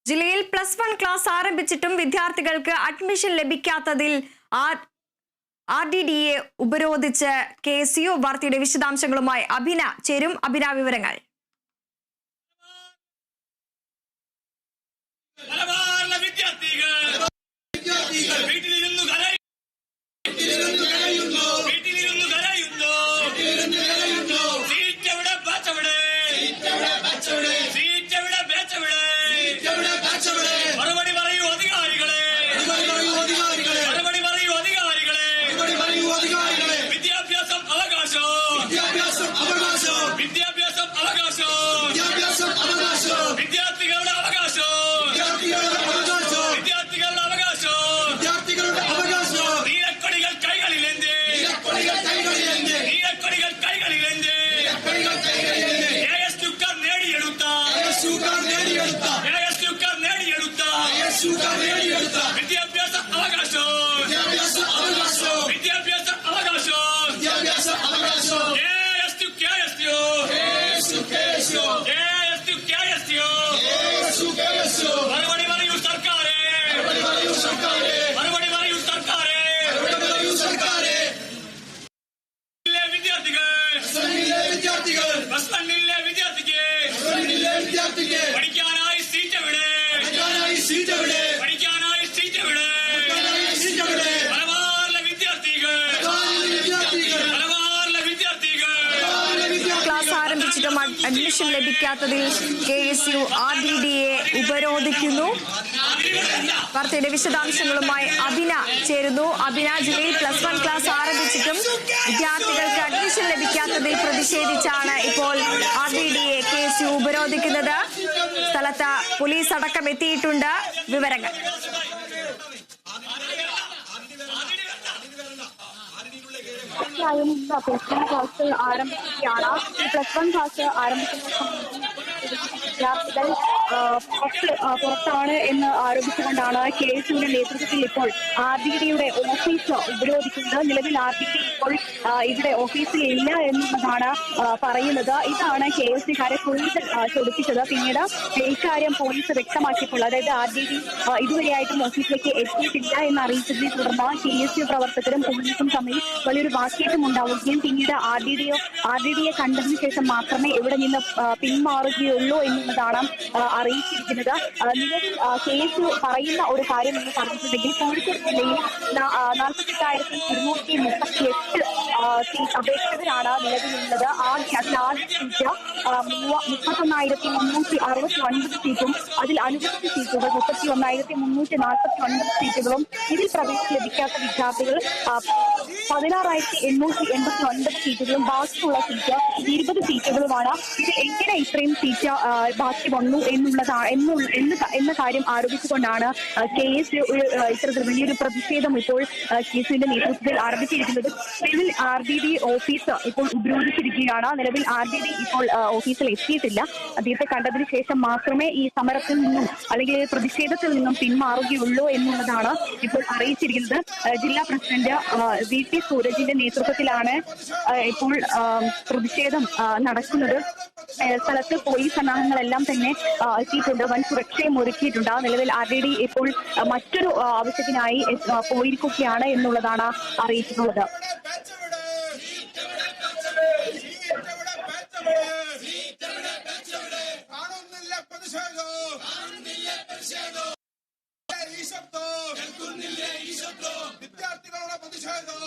ജില്ലയിൽ +1 ക്ലാസ് ആരംഭിച്ചിട്ടും വിദ്യാർത്ഥികൾക്ക് അഡ്മിഷൻ ലഭിക്കാത്തതിൽ RDDA ഉപരോധിച്ച് KSU. വാർത്തയുടെ വിശദാംശങ്ങളുമായി അഭിന ചേരും. അഭിന, വിവരങ്ങൾ. അഡ്മിഷൻ ലഭിക്കാത്തതിൽ KSU RDDA ഉപരോധിക്കുന്നു. വാർത്തയുടെ വിശദാംശങ്ങളുമായി അഭിന ചേരുന്നു. അഭിന, ജില്ലയിൽ +1 ക്ലാസ് ആരംഭിച്ചിട്ടും വിദ്യാർത്ഥികൾക്ക് അഡ്മിഷൻ ലഭിക്കാത്തതിൽ പ്രതിഷേധിച്ചാണ് ഇപ്പോൾ RDDA KSU ഉപരോധിക്കുന്നത്. സ്ഥലത്ത് പോലീസ് അടക്കം എത്തിയിട്ടുണ്ട്. വിവരങ്ങൾ. തീർച്ചയായും +1 ക്ലാസ് ആരംഭിക്കുകയാണ്. +1 ക്ലാസ് ആരംഭിക്കുന്ന വിദ്യാർത്ഥികൾ പുറത്താണ് എന്ന് ആരോപിച്ചുകൊണ്ടാണ് KSUവിന്റെ നേതൃത്വത്തിൽ ഇപ്പോൾ RDDയുടെ ഓഫീസ് ഉപരോധിക്കുന്നത്. നിലവിൽ RDD ഇപ്പോൾ ഇവിടെ ഓഫീസിൽ ഇല്ല എന്നുള്ളതാണ് പറയുന്നത്. ഇതാണ് KSUകാരെ കൂടുതൽ ചൊടിപ്പിച്ചത്. പിന്നീട് ഇക്കാര്യം പോലീസ് വ്യക്തമാക്കിയപ്പോൾ, അതായത് RDD ഇതുവരെയായിട്ടും ഓഫീസിലേക്ക് എത്തിയിട്ടില്ല എന്ന് അറിയിച്ചതിനെ തുടർന്ന് KSU പ്രവർത്തകരും പോലീസും തമ്മിൽ വലിയൊരു വാക്കേറ്റം ഉണ്ടാവുകയും പിന്നീട് RDDയെ കണ്ടതിനു ശേഷം മാത്രമേ ഇവിടെ നിന്ന് പിന്മാറുകയുള്ളൂ എന്നുള്ളതാണ് അറിയിച്ചിരിക്കുന്നത്. നിലവിൽ KSU പറയുന്ന ഒരു കാര്യം എന്ന് പറഞ്ഞിട്ടുണ്ടെങ്കിൽ കോഴിക്കോട് ജില്ലയിൽ 48,238 സീറ്റ് അപേക്ഷകരാണ് നിലവിലുള്ളത്. ആദ്യ സീറ്റ് 31,369 സീറ്റും അതിൽ അനുവദിച്ച സീറ്റുകൾ 31,349 സീറ്റുകളും ഇതിൽ പ്രവേശനം ലഭിക്കാത്ത വിദ്യാർത്ഥികൾ 16,889 സീറ്റുകളും ബാക്കിയുള്ള സീറ്റ് 20 സീറ്റുകളുമാണ്. ഇത് എങ്ങനെ ഇത്രയും സീറ്റ് ബാക്കി വന്നു എന്ന കാര്യം ആരോപിച്ചുകൊണ്ടാണ് KSU ഇത്തരത്തിൽ വലിയൊരു പ്രതിഷേധം ഇപ്പോൾ KSUവിന്റെ നേതൃത്വത്തിൽ ആരംഭിച്ചിരിക്കുന്നത്. നിലവിൽ RDD ഓഫീസ് ഇപ്പോൾ ഉപരോധിച്ചിരിക്കുകയാണ്. നിലവിൽ RDD ഇപ്പോൾ ഓഫീസിൽ എത്തിയിട്ടില്ല. അദ്ദേഹത്തെ കണ്ടതിന് ശേഷം മാത്രമേ ഈ സമരത്തിൽ നിന്നും അല്ലെങ്കിൽ പ്രതിഷേധത്തിൽ നിന്നും പിന്മാറുകയുള്ളൂ എന്നുള്ളതാണ് ഇപ്പോൾ അറിയിച്ചിരിക്കുന്നത്. ജില്ലാ പ്രസിഡന്റ് VT സൂരജിന്റെ നേതൃത്വത്തിലാണ് ഇപ്പോൾ പ്രതിഷേധം നടക്കുന്നത്. സ്ഥലത്ത് പോലീസ് സന്നാഹങ്ങളെല്ലാം തന്നെ എത്തിയിട്ടുണ്ട്. വൻ സുരക്ഷയും ഒരുക്കിയിട്ടുണ്ട്. നിലവിൽ RDD ഇപ്പോൾ മറ്റൊരു ആവശ്യത്തിനായി പോയിരിക്കുകയാണ് എന്നുള്ളതാണ് അറിയിച്ചിട്ടുള്ളത്. വിദ്യാർത്ഥികളുടെ പ്രതിഷേധം